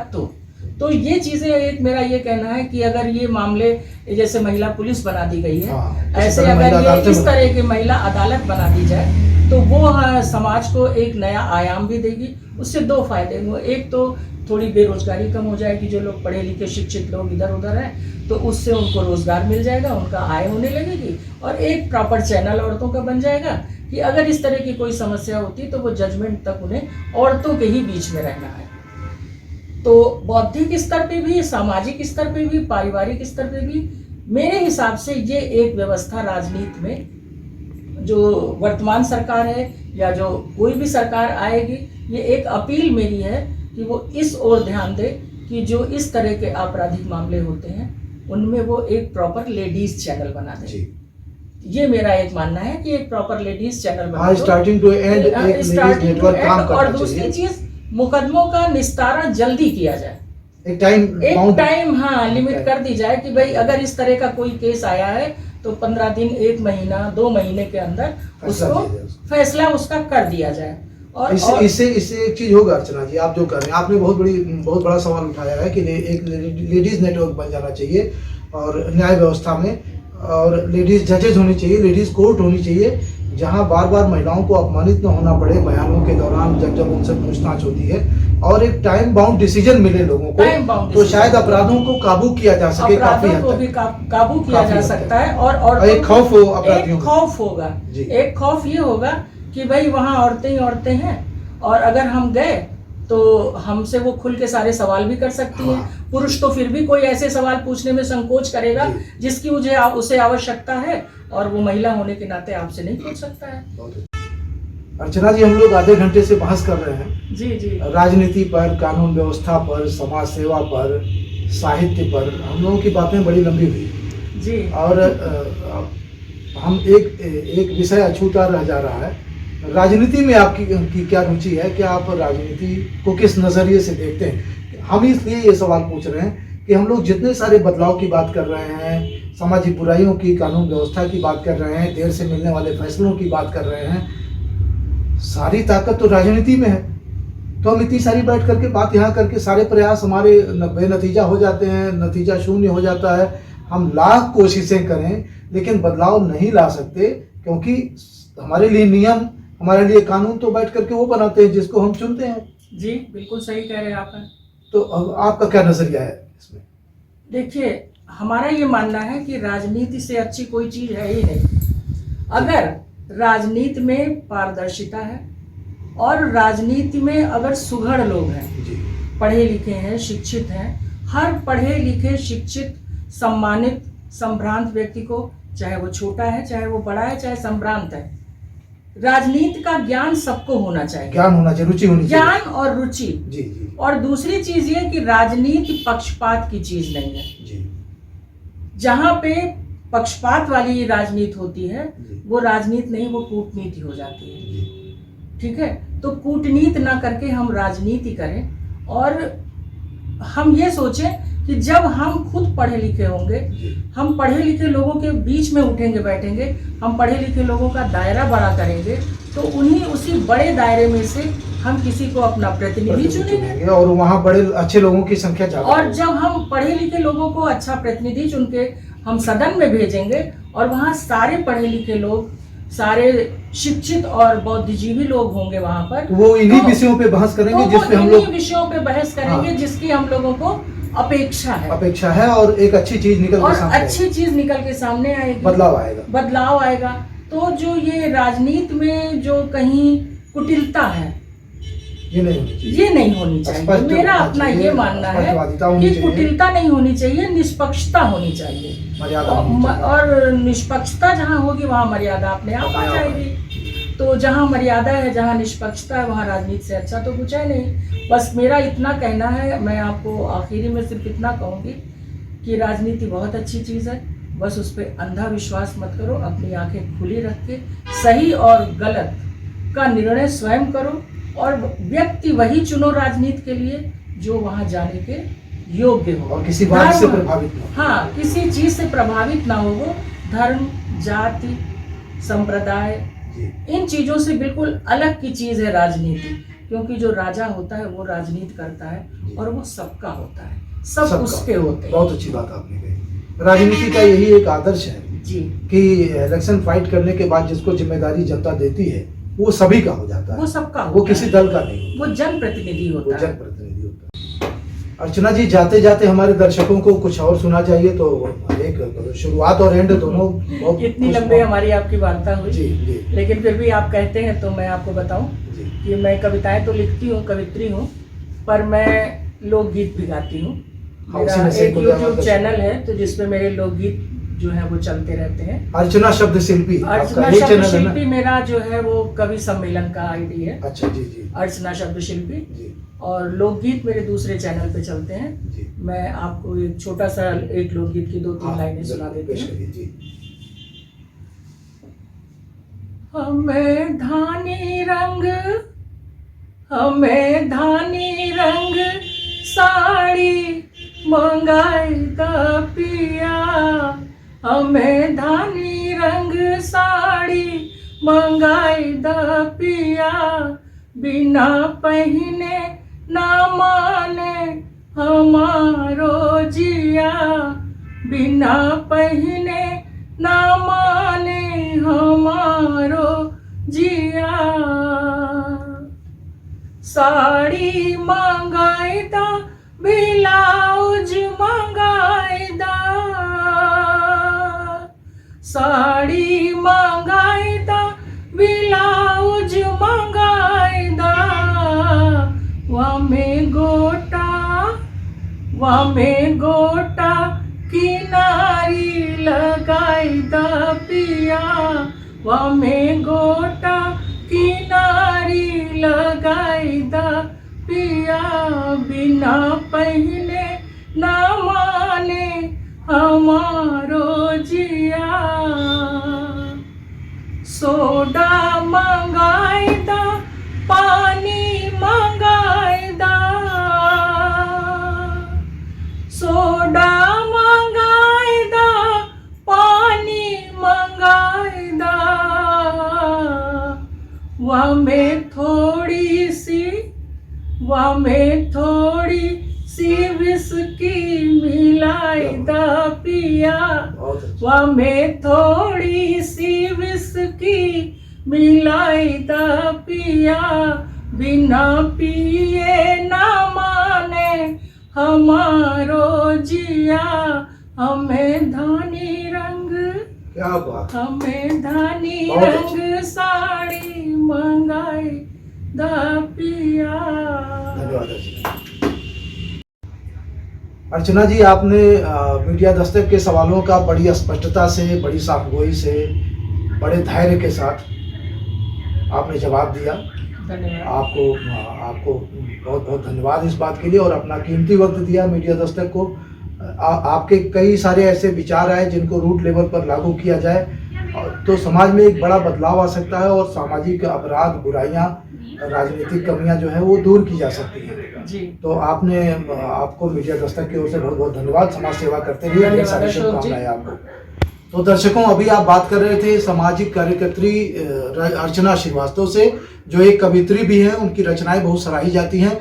तो ये चीजें, एक मेरा ये कहना है कि अगर ये मामले जैसे महिला पुलिस बना दी गई है, ऐसे अगर ये इस तरह की महिला अदालत बना दी जाए तो वो समाज को एक नया आयाम भी देगी। उससे दो फायदे हुए, एक तो थोड़ी बेरोजगारी कम हो जाएगी, जो लोग पढ़े लिखे शिक्षित लोग इधर उधर हैं तो उससे उनको रोजगार मिल जाएगा, उनका आय होने लगेगी, और एक प्रॉपर चैनल औरतों का बन जाएगा कि अगर इस तरह की कोई समस्या होती तो वो जजमेंट तक उन्हें औरतों के ही बीच में रहना है। तो बौद्धिक स्तर पे भी, सामाजिक स्तर पे भी, पारिवारिक स्तर पे भी मेरे हिसाब से ये एक व्यवस्था राजनीति में जो वर्तमान सरकार है या जो कोई भी सरकार आएगी, ये एक अपील मेरी है कि वो इस ओर ध्यान दे कि जो इस तरह के आपराधिक मामले होते हैं उनमें वो एक प्रॉपर लेडीज चैनल बना दे। ये मेरा एक मानना है कि एक प्रॉपर लेडीज चैनल बना दो, स्टार्टिंग टू एंड एक लेडीज नेटवर्क काम करना चाहिए। और दूसरी चीज, मुकदमों का निस्तारण जल्दी किया जाए, एक टाइम हाँ लिमिट कर दी जाए कि भाई अगर इस तरह का कोई केस आया है तो 15 दिन, 1 महीना, 2 महीने के अंदर उसको फैसला उसका कर दिया जाए। और इससे एक चीज होगा अर्चना जी, आप जो कर रहे हैं, आपने बहुत बड़ा सवाल उठाया है कि एक लेडीज नेटवर्क बन जाना चाहिए और न्याय व्यवस्था में, और लेडीज जजेज होनी चाहिए, लेडीज कोर्ट होनी चाहिए, जहां बार महिलाओं को अपमानित न होना पड़े बयानों के दौरान जब उनसे पूछताछ होती है, और एक टाइम बाउंड डिसीजन मिले लोगों को, तो शायद अपराधों को काबू किया जा सके, काफी हद तक काबू किया जा सकता है। और एक खौफ हो अपराधियों, खौफ होगा, एक खौफ ये होगा कि भाई वहाँ औरतें हैं और अगर हम गए तो हमसे वो खुल के सारे सवाल भी कर सकती है। पुरुष तो फिर भी कोई ऐसे सवाल पूछने में संकोच करेगा जिसकी उसे आवश्यकता है, और वो महिला होने के नाते आपसे नहीं पूछ सकता है। अर्चना जी, हम लोग आधे घंटे से बहस कर रहे हैं जी राजनीति पर, कानून व्यवस्था पर, समाज सेवा पर, साहित्य पर। हम लोगों की बातें बड़ी लंबी हुई जी, और हम एक विषय अछूता रह जा रहा है। राजनीति में आपकी क्या रुचि है? क्या आप राजनीति को किस नजरिए से देखते हैं? हम इसलिए ये सवाल पूछ रहे हैं कि हम लोग जितने सारे बदलाव की बात कर रहे हैं, सामाजिक बुराइयों की, कानून व्यवस्था की बात कर रहे हैं, देर से मिलने वाले फैसलों की बात कर रहे हैं, सारी ताकत तो राजनीति में है। तो हम इतनी सारी बैठ करके बात यहाँ करके सारे प्रयास हमारे बेनतीजा हो जाते हैं, नतीजा शून्य हो जाता है। हम लाख कोशिशें करें लेकिन बदलाव नहीं ला सकते, क्योंकि हमारे लिए नियम, हमारे लिए कानून तो बैठ करके वो बनाते हैं जिसको हम चुनते हैं। जी बिल्कुल सही कह रहे हैं आप। तो आपका क्या नजरिया है इसमें? देखिए, हमारा ये मानना है कि राजनीति से अच्छी कोई चीज है ही नहीं। अगर राजनीति में पारदर्शिता है और राजनीति में अगर सुघड़ लोग हैं, पढ़े लिखे हैं, शिक्षित हैं, हर पढ़े लिखे शिक्षित सम्मानित संभ्रांत व्यक्ति को, चाहे वो छोटा है, चाहे वो बड़ा है, चाहे संभ्रांत है, राजनीति का ज्ञान सबको होना चाहिए, ज्ञान होना चाहिए, रुचि होनी चाहिए। ज्ञान और रुचि। जी जी। और दूसरी चीज ये कि राजनीति पक्षपात की चीज नहीं है। जी जहाँ पे पक्षपात वाली राजनीति होती है जी। वो राजनीति नहीं, वो कूटनीति हो जाती है। जी ठीक है, तो कूटनीति ना करके हम राजनीति करें और हम ये सोचें कि जब हम खुद पढ़े लिखे होंगे, जी। हम पढ़े लिखे लोगों के बीच में उठेंगे बैठेंगे, हम पढ़े लिखे लोगों का दायरा बड़ा करेंगे, तो उसी बड़े दायरे में से हम किसी को अपना प्रतिनिधि चुनेंगे। और वहाँ बड़े अच्छे लोगों की संख्या ज्यादा। और जब हम पढ़े लिखे लोगों को अच्छा प्रतिनिधि चुन के हम सदन में भेजेंगे और वहाँ सारे पढ़े लिखे लोग, सारे शिक्षित और बुद्धिजीवी लोग होंगे वहाँ पर, तो वो इन्हीं विषयों पे बहस करेंगे जिसपे हम लोग विषयों पे बहस करेंगे। हाँ। जिसकी हम लोगों को अपेक्षा है और एक अच्छी चीज निकल और के सामने अच्छी चीज निकल के सामने आएगी, बदलाव आएगा। तो जो ये राजनीति में जो कहीं कुटिलता है, ये नहीं होनी चाहिए। मेरा अपना ये मानना है कि कुटिलता नहीं होनी चाहिए, निष्पक्षता होनी चाहिए। और निष्पक्षता जहाँ होगी वहाँ मर्यादा अपने आप आ जाएगी। तो जहाँ मर्यादा है, जहाँ निष्पक्षता है, वहाँ राजनीति से अच्छा तो कुछ है नहीं। बस मेरा इतना कहना है। मैं आपको आखिरी में सिर्फ इतना कहूँगी कि राजनीति बहुत अच्छी चीज़ है, बस उस पर अंधा विश्वास मत करो। अपनी आंखें खुली रख के सही और गलत का निर्णय स्वयं करो और व्यक्ति वही चुनो राजनीति के लिए जो वहाँ जाने के योग्य हो और किसी बात से प्रभावित ना हो। हाँ, किसी चीज से प्रभावित ना हो। वो धर्म, जाति, संप्रदाय, इन चीजों से बिल्कुल अलग की चीज है राजनीति। क्योंकि जो राजा होता है वो राजनीति करता है और वो सबका होता है, सब उसके होते हैं। बहुत अच्छी बात आपने कही। राजनीति का यही एक आदर्श है जी कि इलेक्शन फाइट करने के बाद जिसको जिम्मेदारी जनता देती है वो सभी का हो जाता है, वो सबका होता वो किसी दल का नहीं, वो जनप्रतिनिधि होता है। जनप्रतिनिधि होता है। अर्चना जी, जाते जाते हमारे दर्शकों को कुछ और सुना चाहिए तो एक शुरुआत और एंड दोनों। इतनी लंबी हमारी आपकी वार्ता हुई जी जी। लेकिन फिर भी आप कहते हैं तो मैं आपको बताऊं कि मैं कविताएं तो लिखती हूँ, कवित्री हूँ, पर मैं लोकगीत भी गाती हूँ। मेरा एक यूट्यूब चैनल है तो जिसपे मेरे लोकगीत जो है वो चलते रहते हैं। अर्चना शब्द शिल्पी, अर्चना शब्द शिल्पी मेरा जो है वो कवि सम्मेलन का आईडी है। अच्छा जी जी। अर्चना शब्द शिल्पी। और लोकगीत मेरे दूसरे चैनल पे चलते हैं जी। मैं आपको एक छोटा सा एक लोकगीत की 2-3 लाइनें सुना देती हूँ। हमें धानी रंग साड़ी मंगाई दा पिया, हमें धानी रंग साड़ी मंगाई दा पिया, बिना पहने ना माने हमारो जिया, बिना पहने ना माने हमारो जिया, साड़ी मंगाई दा ब्लाउज मंगाई दा, साड़ी मंगाई दा ब्लाउज मंगाई दा, वामे गोटा किनारी लगाई दा पिया, वामे गोटा किनारी लगाई दा पिया, बिना पहने ना माने हमारो जिया, सोडा मंगाई दा पानी मंगाई दा, सोडा मंगाई दा पानी मंगाई दा, वामे थोड़ी सी विस्की मिलाई दा पिया, वामे थोड़ी सी विस्की मिलाई दा पिया, बिना पिए ना माने हमारो जिया, हमें धानी रंग, क्या बात, हमें धानी रंग साड़ी मंगाई दा पिया। धन्यवाद अर्चना जी। आपने मीडिया दस्तक के सवालों का बड़ी स्पष्टता से, बड़ी साफगोई से, बड़े धैर्य के साथ आपने जवाब दिया। धन्यवाद। आपको बहुत बहुत धन्यवाद इस बात के लिए, और अपना कीमती वक्त दिया मीडिया दस्तक को। आपके कई सारे ऐसे विचार आए जिनको रूट लेवल पर लागू किया जाए तो समाज में एक बड़ा बदलाव आ सकता है, और सामाजिक अपराध, बुराइयां, राजनीतिक कमियां जो है वो दूर की जा सकती हैं। जी, तो आपको मीडिया दस्तक की ओर से बहुत बहुत धन्यवाद। समाज सेवा करते रहिए, ढेर धन्यवाद सारी अशोक जी। शुभकामनाएं आपको। तो दर्शकों, अभी आप बात कर रहे थे सामाजिक कार्यकर्त्री अर्चना श्रीवास्तव से, जो एक कवित्री भी हैं। उनकी रचनाएं बहुत सराही जाती हैं।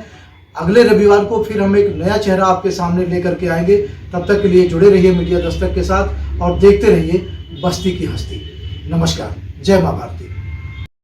अगले रविवार को फिर हम एक नया चेहरा आपके सामने लेकर के आएंगे। तब तक के लिए जुड़े रहिए मीडिया दस्तक के साथ और देखते रहिए बस्ती की हस्ती। नमस्कार। जय मां भारती।